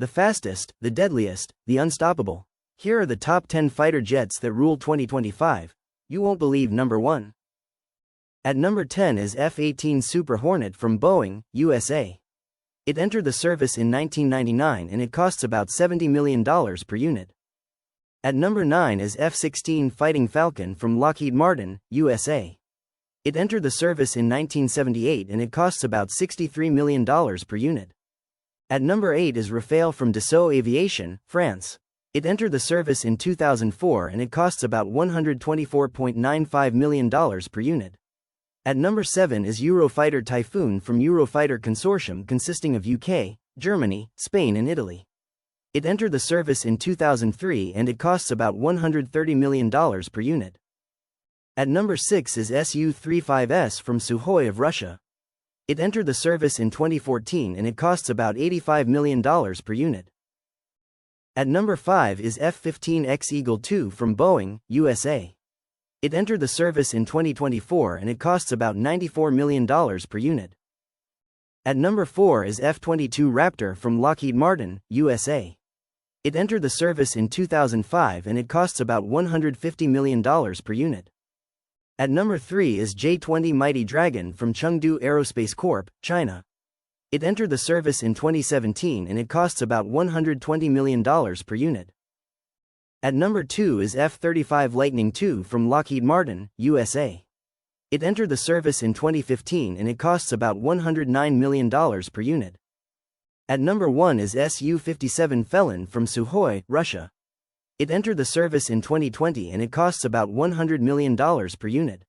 The fastest, the deadliest, the unstoppable. Here are the top 10 fighter jets that rule 2025. You won't believe number 1. At number 10 is F-18 Super Hornet from Boeing, USA. It entered the service in 1999 and it costs about $70 million per unit. At number 9 is F-16 Fighting Falcon from Lockheed Martin, USA. It entered the service in 1978 and it costs about $63 million per unit. At number 8 is Rafale from Dassault Aviation, France. It entered the service in 2004 and it costs about $124.95 million per unit. At number 7 is Eurofighter Typhoon from Eurofighter Consortium consisting of UK, Germany, Spain and Italy. It entered the service in 2003 and it costs about $130 million per unit. At number 6 is Su-35S from Sukhoi of Russia. It entered the service in 2014 and it costs about $85 million per unit. At number 5 is F-15X Eagle II from Boeing, USA. It entered the service in 2024 and it costs about $94 million per unit. At number 4 is F-22 Raptor from Lockheed Martin, USA. It entered the service in 2005 and it costs about $150 million per unit. At number 3 is J-20 Mighty Dragon from Chengdu Aerospace Corp., China. It entered the service in 2017 and it costs about $120 million per unit. At number 2 is F-35 Lightning II from Lockheed Martin, USA. It entered the service in 2015 and it costs about $109 million per unit. At number 1 is Su-57 Felon from Sukhoi, Russia. It entered the service in 2020 and it costs about $100 million per unit.